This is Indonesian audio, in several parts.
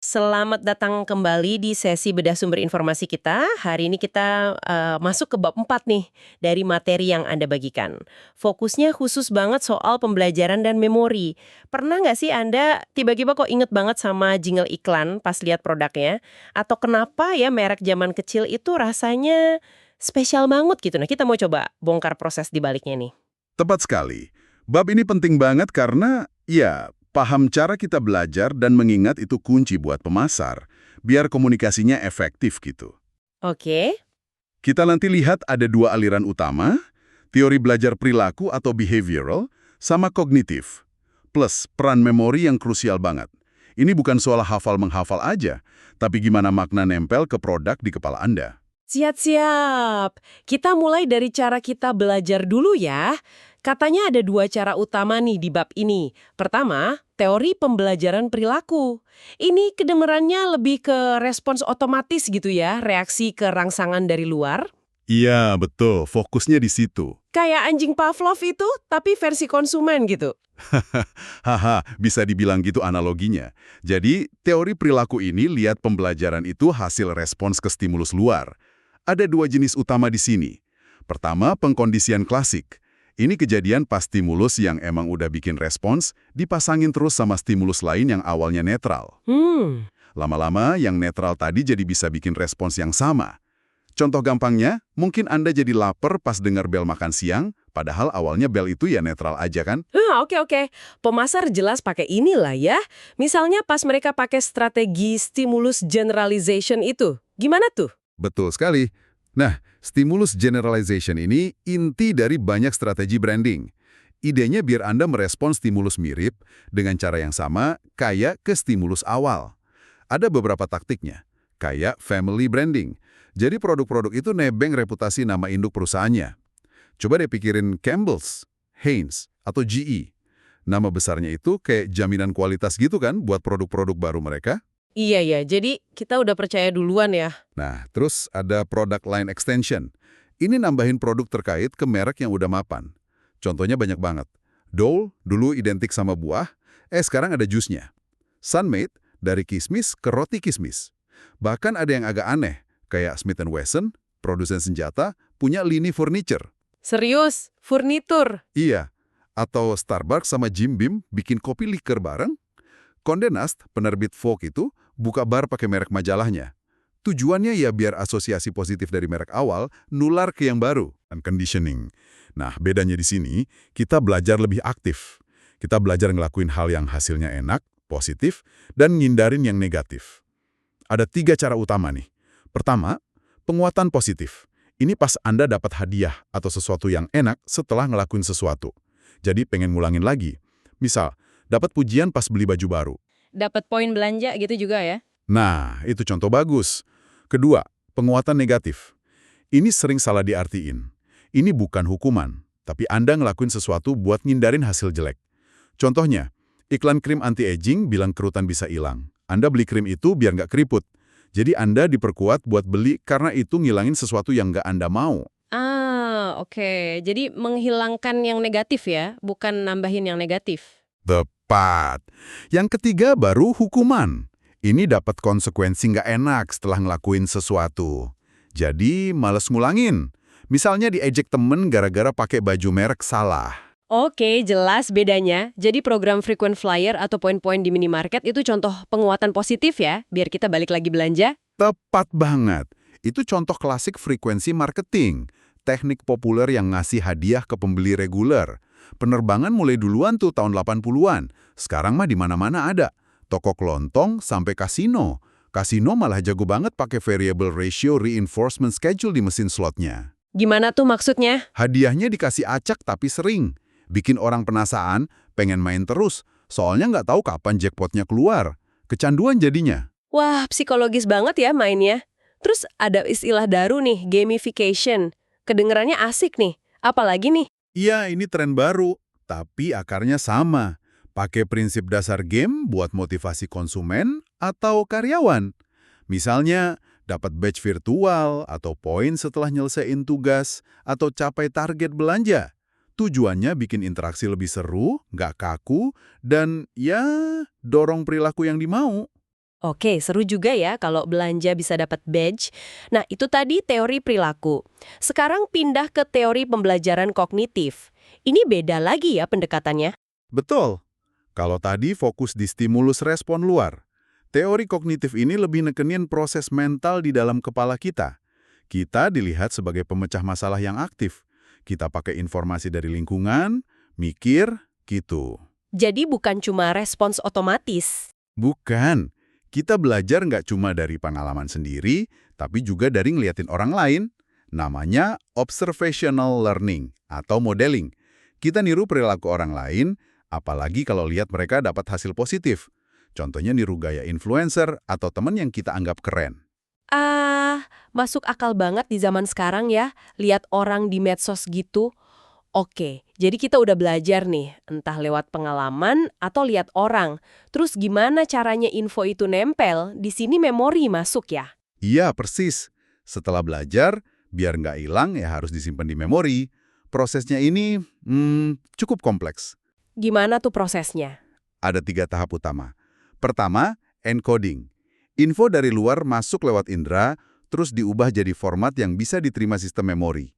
Selamat datang kembali di sesi bedah sumber informasi kita. Hari ini kita masuk ke bab 4 nih dari materi yang Anda bagikan. Fokusnya khusus banget soal pembelajaran dan memori. Pernah nggak sih Anda tiba-tiba kok inget banget sama jingle iklan pas lihat produknya? Atau kenapa ya merek zaman kecil itu rasanya spesial banget gitu? Nah, kita mau coba bongkar proses di baliknya nih. Tepat sekali. Bab ini penting banget karena, ya, paham cara kita belajar dan mengingat itu kunci buat pemasar, biar komunikasinya efektif gitu. Oke. Kita nanti lihat ada dua aliran utama, teori belajar perilaku atau behavioral, sama kognitif. Plus peran memori yang krusial banget. Ini bukan soal hafal-menghafal aja, tapi gimana makna nempel ke produk di kepala Anda. Siap-siap. Kita mulai dari cara kita belajar dulu ya. Katanya ada dua cara utama nih di bab ini. Pertama, teori pembelajaran perilaku. Ini kedengerannya lebih ke respons otomatis gitu ya, reaksi ke rangsangan dari luar. Iya, betul. Fokusnya di situ. Kayak anjing Pavlov itu, tapi versi konsumen gitu. Haha, bisa dibilang gitu analoginya. Jadi, teori perilaku ini lihat pembelajaran itu hasil respons ke stimulus luar. Ada dua jenis utama di sini. Pertama, pengkondisian klasik. Ini kejadian pas stimulus yang emang udah bikin respons, dipasangin terus sama stimulus lain yang awalnya netral. Lama-lama, yang netral tadi jadi bisa bikin respons yang sama. Contoh gampangnya, mungkin Anda jadi lapar pas dengar bel makan siang, padahal awalnya bel itu ya netral aja kan? Oke. Pemasar jelas pakai inilah ya. Misalnya pas mereka pakai strategi stimulus generalization itu. Gimana tuh? Betul sekali. Nah, stimulus generalization ini inti dari banyak strategi branding. Idenya biar Anda merespons stimulus mirip dengan cara yang sama kayak ke stimulus awal. Ada beberapa taktiknya, kayak family branding. Jadi produk-produk itu nebeng reputasi nama induk perusahaannya. Coba deh pikirin Campbell's, Heinz, atau GE. Nama besarnya itu kayak jaminan kualitas gitu kan buat produk-produk baru mereka. Iya ya, jadi kita udah percaya duluan ya. Nah, terus ada product line extension. Ini nambahin produk terkait ke merek yang udah mapan. Contohnya banyak banget. Dole dulu identik sama buah, sekarang ada jusnya. Sunmade dari kismis ke roti kismis. Bahkan ada yang agak aneh, kayak Smith Wesson, produsen senjata, punya lini furniture. Serius, furnitur. Iya, atau Starbucks sama Jim Beam bikin kopi liker bareng. Condé Nast, penerbit Vogue itu, buka bar pakai merek majalahnya. Tujuannya ya biar asosiasi positif dari merek awal nular ke yang baru. Dan conditioning. Nah, bedanya di sini, kita belajar lebih aktif. Kita belajar ngelakuin hal yang hasilnya enak, positif, dan ngindarin yang negatif. Ada 3 cara utama nih. Pertama, penguatan positif. Ini pas Anda dapat hadiah atau sesuatu yang enak setelah ngelakuin sesuatu. Jadi pengen ngulangin lagi. Misal, dapat pujian pas beli baju baru. Dapat poin belanja gitu juga ya? Nah, itu contoh bagus. Kedua, penguatan negatif. Ini sering salah diartiin. Ini bukan hukuman, tapi Anda ngelakuin sesuatu buat ngindarin hasil jelek. Contohnya, iklan krim anti-aging bilang kerutan bisa hilang. Anda beli krim itu biar nggak keriput. Jadi Anda diperkuat buat beli karena itu ngilangin sesuatu yang nggak Anda mau. Oke. Jadi menghilangkan yang negatif ya, bukan nambahin yang negatif. Tepat. Yang ketiga baru hukuman. Ini dapat konsekuensi nggak enak setelah ngelakuin sesuatu. Jadi males ngulangin. Misalnya diejek temen gara-gara pakai baju merek salah. Oke, jelas bedanya. Jadi program frequent flyer atau poin-poin di minimarket itu contoh penguatan positif ya, biar kita balik lagi belanja. Tepat banget. Itu contoh klasik frekuensi marketing. Teknik populer yang ngasih hadiah ke pembeli reguler. Penerbangan mulai duluan tuh tahun 80-an. Sekarang mah di mana-mana ada. Toko kelontong sampai kasino. Kasino malah jago banget pakai variable ratio reinforcement schedule di mesin slotnya. Gimana tuh maksudnya? Hadiahnya dikasih acak tapi sering. Bikin orang penasaran, pengen main terus. Soalnya nggak tahu kapan jackpotnya keluar. Kecanduan jadinya. Wah, psikologis banget ya mainnya. Terus ada istilah baru nih, gamification. Kedengerannya asik nih. Apalagi nih? Iya, ini tren baru. Tapi akarnya sama. Pakai prinsip dasar game buat motivasi konsumen atau karyawan. Misalnya, dapat badge virtual atau poin setelah nyelesain tugas atau capai target belanja. Tujuannya bikin interaksi lebih seru, nggak kaku, dan ya dorong perilaku yang dimau. Oke, seru juga ya kalau belanja bisa dapat badge. Nah, itu tadi teori perilaku. Sekarang pindah ke teori pembelajaran kognitif. Ini beda lagi ya pendekatannya. Betul. Kalau tadi fokus di stimulus respon luar, teori kognitif ini lebih nekenin proses mental di dalam kepala kita. Kita dilihat sebagai pemecah masalah yang aktif. Kita pakai informasi dari lingkungan, mikir, gitu. Jadi bukan cuma respons otomatis. Bukan. Kita belajar nggak cuma dari pengalaman sendiri, tapi juga dari ngeliatin orang lain. Namanya observational learning atau modeling. Kita niru perilaku orang lain, apalagi kalau lihat mereka dapat hasil positif. Contohnya niru gaya influencer atau teman yang kita anggap keren. Masuk akal banget di zaman sekarang ya, lihat orang di medsos gitu. Oke, jadi kita udah belajar nih, entah lewat pengalaman atau lihat orang. Terus gimana caranya info itu nempel? Di sini memori masuk ya? Iya, persis. Setelah belajar, biar nggak hilang ya harus disimpan di memori. Prosesnya ini cukup kompleks. Gimana tuh prosesnya? Ada 3 tahap utama. Pertama, encoding. Info dari luar masuk lewat indera, terus diubah jadi format yang bisa diterima sistem memori.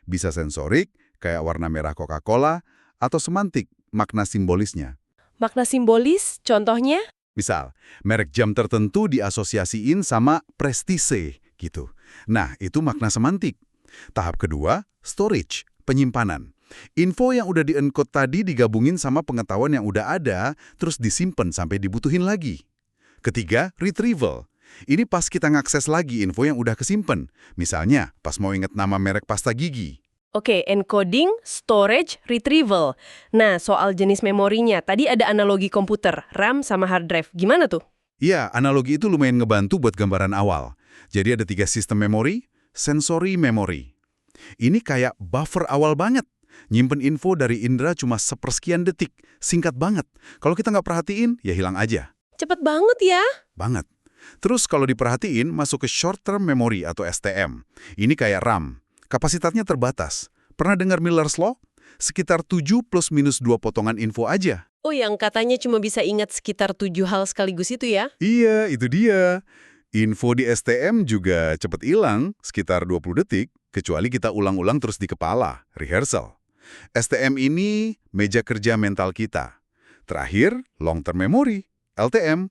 Bisa sensorik, kayak warna merah Coca-Cola, atau semantik, makna simbolisnya. Makna simbolis, contohnya? Misal, merek jam tertentu diasosiasiin sama prestise, gitu. Nah, itu makna semantik. Tahap kedua, storage, penyimpanan. Info yang udah di-encode tadi digabungin sama pengetahuan yang udah ada, terus disimpan sampai dibutuhin lagi. Ketiga, retrieval. Ini pas kita ngakses lagi info yang udah kesimpan. Misalnya, pas mau inget nama merek pasta gigi. Oke, encoding, storage, retrieval. Nah, soal jenis memorinya, tadi ada analogi komputer, RAM sama hard drive. Gimana tuh? Iya, analogi itu lumayan ngebantu buat gambaran awal. Jadi ada 3 sistem memori, sensory memory. Ini kayak buffer awal banget. Nyimpen info dari indera cuma sepersekian detik, singkat banget. Kalau kita nggak perhatiin, ya hilang aja. Cepet banget ya? Banget. Terus kalau diperhatiin, masuk ke short-term memory atau STM. Ini kayak RAM. Kapasitasnya terbatas. Pernah dengar Miller's Law? Sekitar 7 plus minus 2 potongan info aja. Oh, yang katanya cuma bisa ingat sekitar 7 hal sekaligus itu ya? Iya, itu dia. Info di STM juga cepat hilang, sekitar 20 detik, kecuali kita ulang-ulang terus di kepala, rehearsal. STM ini meja kerja mental kita. Terakhir, long-term memory, LTM.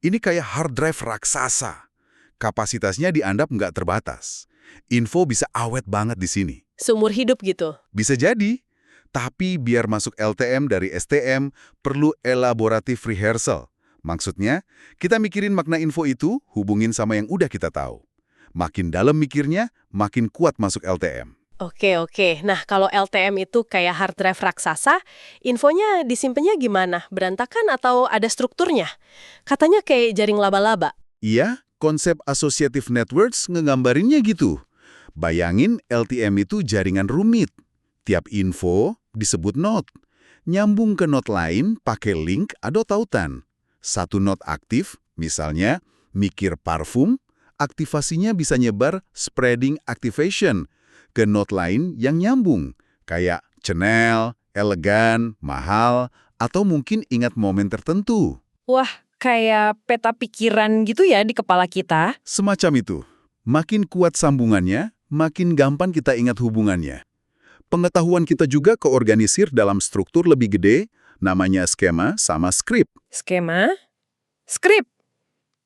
Ini kayak hard drive raksasa. Kapasitasnya dianggap nggak terbatas. Info bisa awet banget di sini. Seumur hidup gitu? Bisa jadi, tapi biar masuk LTM dari STM, perlu elaboratif rehearsal. Maksudnya, kita mikirin makna info itu, hubungin sama yang udah kita tahu. Makin dalam mikirnya, makin kuat masuk LTM. Oke. Nah, kalau LTM itu kayak hard drive raksasa, infonya disimpannya gimana? Berantakan atau ada strukturnya? Katanya kayak jaring laba-laba. Iya, konsep associative networks ngegambarinnya gitu. Bayangin LTM itu jaringan rumit. Tiap info disebut node. Nyambung ke node lain pakai link atau tautan. Satu node aktif, misalnya mikir parfum, aktivasinya bisa nyebar spreading activation ke node lain yang nyambung, kayak Chanel, elegan, mahal, atau mungkin ingat momen tertentu. Wah, kayak peta pikiran gitu ya di kepala kita. Semacam itu. Makin kuat sambungannya, makin gampang kita ingat hubungannya. Pengetahuan kita juga keorganisir dalam struktur lebih gede, namanya skema sama skrip. Skema? Skrip?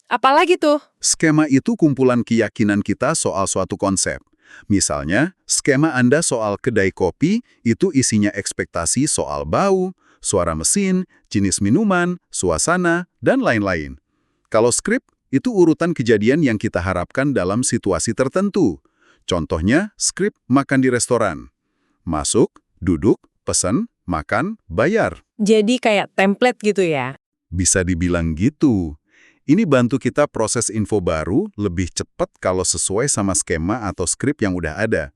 Apalagi tuh? Skema itu kumpulan keyakinan kita soal suatu konsep. Misalnya, skema Anda soal kedai kopi itu isinya ekspektasi soal bau, suara mesin, jenis minuman, suasana, dan lain-lain. Kalau skrip, itu urutan kejadian yang kita harapkan dalam situasi tertentu. Contohnya, skrip makan di restoran. Masuk, duduk, pesan, makan, bayar. Jadi kayak template gitu ya? Bisa dibilang gitu. Ini bantu kita proses info baru lebih cepat kalau sesuai sama skema atau skrip yang udah ada.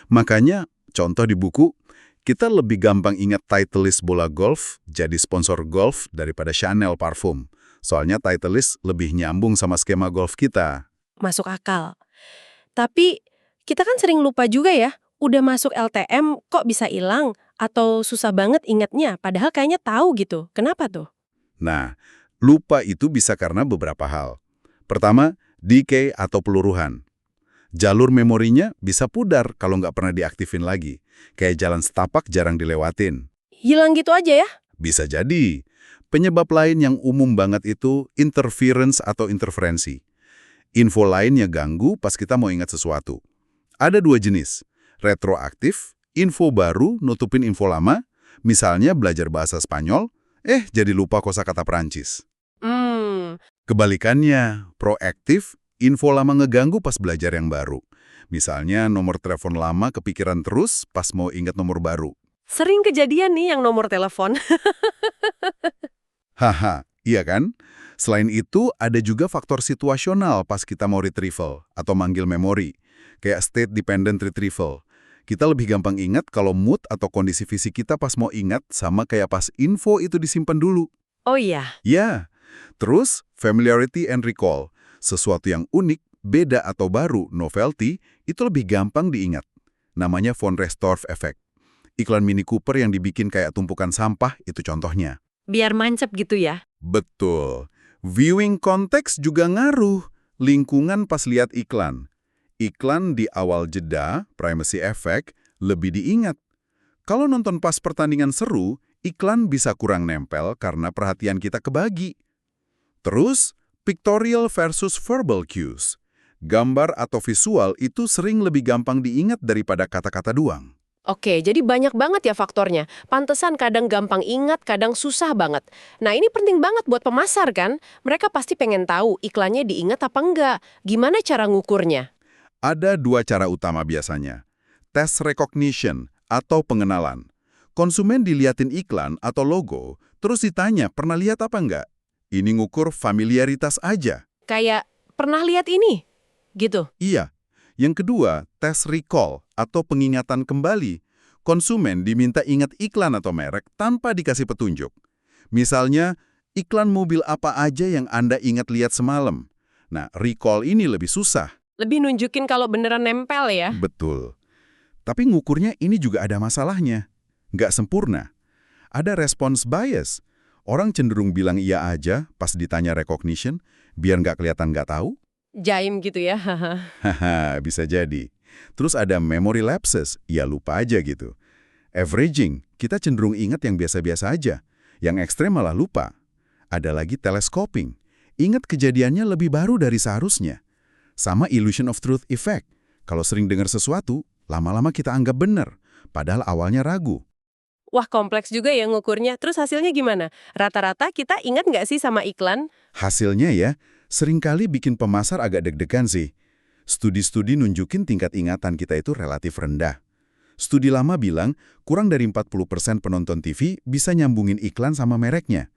Makanya, contoh di buku, kita lebih gampang ingat Titleist bola golf jadi sponsor golf daripada Chanel parfum. Soalnya Titleist lebih nyambung sama skema golf kita. Masuk akal. Tapi kita kan sering lupa juga ya, udah masuk LTM kok bisa hilang atau susah banget ingatnya, padahal kayaknya tahu gitu. Kenapa tuh? Nah, Lupa itu bisa karena beberapa hal. Pertama, decay atau peluruhan. Jalur memorinya bisa pudar kalau nggak pernah diaktifin lagi. Kayak jalan setapak jarang dilewatin. Hilang gitu aja ya? Bisa jadi. Penyebab lain yang umum banget itu interference atau interferensi. Info lainnya ganggu pas kita mau ingat sesuatu. Ada dua jenis, retroaktif, info baru nutupin info lama, misalnya belajar bahasa Spanyol, jadi lupa kosakata Perancis. Hmm, Kebalikannya, proaktif, info lama ngeganggu pas belajar yang baru. Misalnya nomor telepon lama kepikiran terus pas mau ingat nomor baru. sering kejadian nih yang nomor telepon. Haha, iya kan? Selain itu, ada juga faktor situasional pas kita mau retrieval atau manggil memori, kayak state dependent retrieval. Kita lebih gampang ingat kalau mood atau kondisi fisik kita pas mau ingat sama kayak pas info itu disimpan dulu. Oh iya, Ya, terus familiarity and recall. Sesuatu yang unik, beda atau baru, novelty, itu lebih gampang diingat. Namanya von Restorff effect. Iklan Mini Cooper yang dibikin kayak tumpukan sampah itu contohnya. biar mancep gitu ya. Betul. Viewing konteks juga ngaruh. Lingkungan pas lihat iklan. Iklan di awal jeda, primacy effect, lebih diingat. Kalau nonton pas pertandingan seru, iklan bisa kurang nempel karena perhatian kita kebagi. Terus, pictorial versus verbal cues. Gambar atau visual itu sering lebih gampang diingat daripada kata-kata doang. Oke, jadi banyak banget ya faktornya. Pantesan kadang gampang ingat, kadang susah banget. Nah, ini penting banget buat pemasar kan? Mereka pasti pengen tahu iklannya diingat apa enggak. Gimana cara ngukurnya? Ada dua cara utama biasanya. Test recognition atau pengenalan. Konsumen diliatin iklan atau logo, terus ditanya pernah lihat apa enggak? Ini ngukur familiaritas aja. Kayak, pernah lihat ini? Gitu. Iya. Yang kedua, tes recall atau pengingatan kembali. Konsumen diminta ingat iklan atau merek tanpa dikasih petunjuk. Misalnya, iklan mobil apa aja yang Anda ingat lihat semalam. Nah, recall ini lebih susah. Lebih nunjukin kalau beneran nempel ya. Betul. Tapi ngukurnya ini juga ada masalahnya. Nggak sempurna. Ada response bias. Orang cenderung bilang iya aja pas ditanya recognition, biar nggak kelihatan nggak tahu. Jaim gitu ya. Haha, bisa jadi. Terus ada memory lapses, ya lupa aja gitu. Averaging, kita cenderung ingat yang biasa-biasa aja. Yang ekstrem malah lupa. Ada lagi telescoping. Ingat kejadiannya lebih baru dari seharusnya. Sama illusion of truth effect. Kalau sering dengar sesuatu, lama-lama kita anggap benar, padahal awalnya ragu. Wah, kompleks juga ya ngukurnya. Terus hasilnya gimana? Rata-rata kita ingat nggak sih sama iklan? Hasilnya ya, seringkali bikin pemasar agak deg-degan sih. Studi-studi nunjukin tingkat ingatan kita itu relatif rendah. Studi lama bilang, kurang dari 40% penonton TV bisa nyambungin iklan sama mereknya.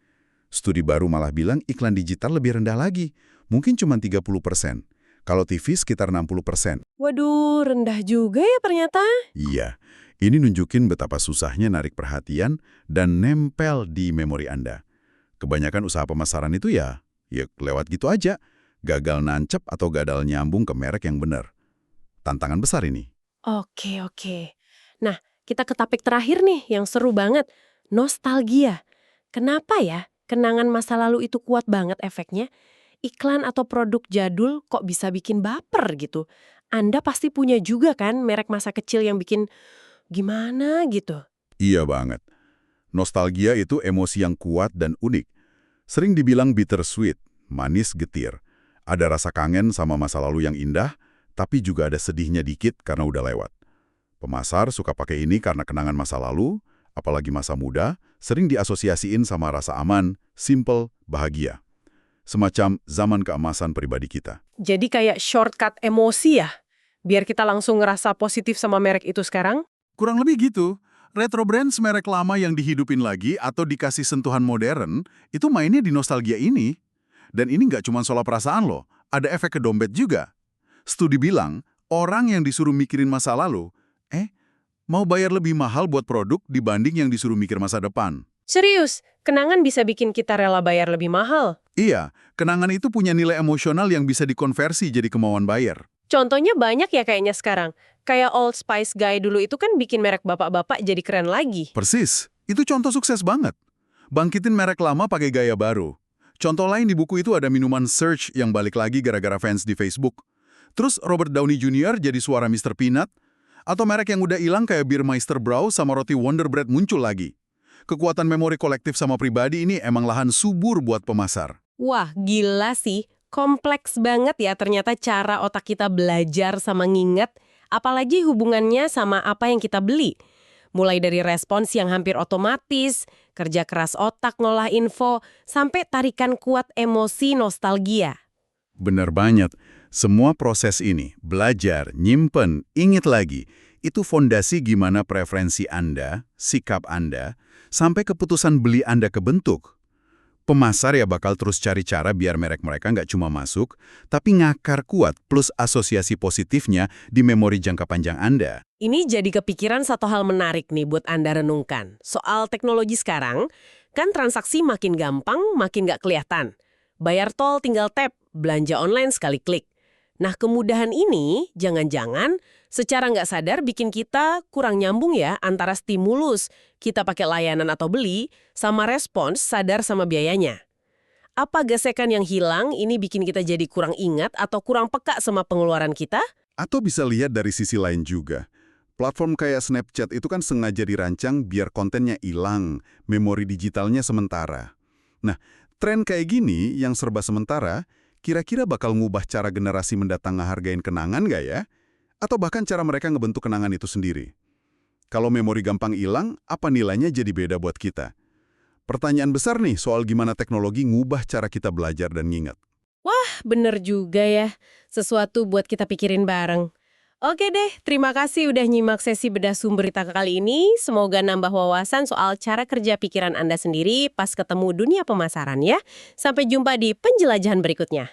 Studi baru malah bilang iklan digital lebih rendah lagi, mungkin cuma 30%. Kalau TV sekitar 60%. Waduh, rendah juga ya ternyata. Iya, ini nunjukin betapa susahnya narik perhatian dan nempel di memori Anda. Kebanyakan usaha pemasaran itu ya lewat gitu aja. Gagal nancep atau gagal nyambung ke merek yang benar. Tantangan besar ini. Oke, oke. Nah, kita ke topik terakhir nih yang seru banget. Nostalgia. Kenapa ya kenangan masa lalu itu kuat banget efeknya? Iklan atau produk jadul kok bisa bikin baper gitu? Anda pasti punya juga kan merek masa kecil yang bikin gimana gitu? Iya banget. Nostalgia itu emosi yang kuat dan unik. Sering dibilang bittersweet, manis getir. Ada rasa kangen sama masa lalu yang indah, tapi juga ada sedihnya dikit karena udah lewat. Pemasar suka pakai ini karena kenangan masa lalu, apalagi masa muda, sering diasosiasiin sama rasa aman, simple, bahagia. Semacam zaman keemasan pribadi kita. Jadi kayak shortcut emosi ya? Biar kita langsung ngerasa positif sama merek itu sekarang? Kurang lebih gitu. Retro brands merek lama yang dihidupin lagi atau dikasih sentuhan modern, itu mainnya di nostalgia ini. Dan ini nggak cuma soal perasaan loh, ada efek ke dompet juga. Studi bilang, orang yang disuruh mikirin masa lalu, mau bayar lebih mahal buat produk dibanding yang disuruh mikir masa depan. Serius, kenangan bisa bikin kita rela bayar lebih mahal. Iya, kenangan itu punya nilai emosional yang bisa dikonversi jadi kemauan bayar. Contohnya banyak ya kayaknya sekarang. Kayak Old Spice Guy dulu itu kan bikin merek bapak-bapak jadi keren lagi. Persis, itu contoh sukses banget. Bangkitin merek lama pakai gaya baru. Contoh lain di buku itu ada minuman Surge yang balik lagi gara-gara fans di Facebook. Terus Robert Downey Jr. jadi suara Mr. Peanut. Atau merek yang udah hilang kayak Bir Meister Brau sama roti Wonder Bread muncul lagi. Kekuatan memori kolektif sama pribadi ini emang lahan subur buat pemasar. Wah, gila sih. Kompleks banget ya ternyata cara otak kita belajar sama nginget, apalagi hubungannya sama apa yang kita beli. Mulai dari respons yang hampir otomatis, kerja keras otak ngolah info, sampai tarikan kuat emosi nostalgia. Bener banget. Semua proses ini, belajar, nyimpen, inget lagi, itu fondasi gimana preferensi Anda, sikap Anda, sampai keputusan beli Anda kebentuk. Pemasar ya bakal terus cari cara biar merek mereka nggak cuma masuk, tapi ngakar kuat plus asosiasi positifnya di memori jangka panjang Anda. Ini jadi kepikiran satu hal menarik nih buat Anda renungkan. Soal teknologi sekarang, kan transaksi makin gampang, makin nggak kelihatan. Bayar tol tinggal tap, belanja online sekali klik. Nah, kemudahan ini jangan-jangan secara nggak sadar bikin kita kurang nyambung ya antara stimulus, kita pakai layanan atau beli, sama respons sadar sama biayanya. Apa gesekan yang hilang ini bikin kita jadi kurang ingat atau kurang peka sama pengeluaran kita? Atau bisa lihat dari sisi lain juga. Platform kayak Snapchat itu kan sengaja dirancang biar kontennya hilang, memori digitalnya sementara. Nah, tren kayak gini yang serba sementara, kira-kira bakal ngubah cara generasi mendatang ngehargain kenangan nggak ya? Atau bahkan cara mereka ngebentuk kenangan itu sendiri? Kalau memori gampang hilang, apa nilainya jadi beda buat kita? Pertanyaan besar nih soal gimana teknologi ngubah cara kita belajar dan nginget. Bener juga ya, sesuatu buat kita pikirin bareng. Oke deh, terima kasih udah nyimak sesi bedah sumber berita kali ini. Semoga nambah wawasan soal cara kerja pikiran Anda sendiri pas ketemu dunia pemasaran ya. Sampai jumpa di penjelajahan berikutnya.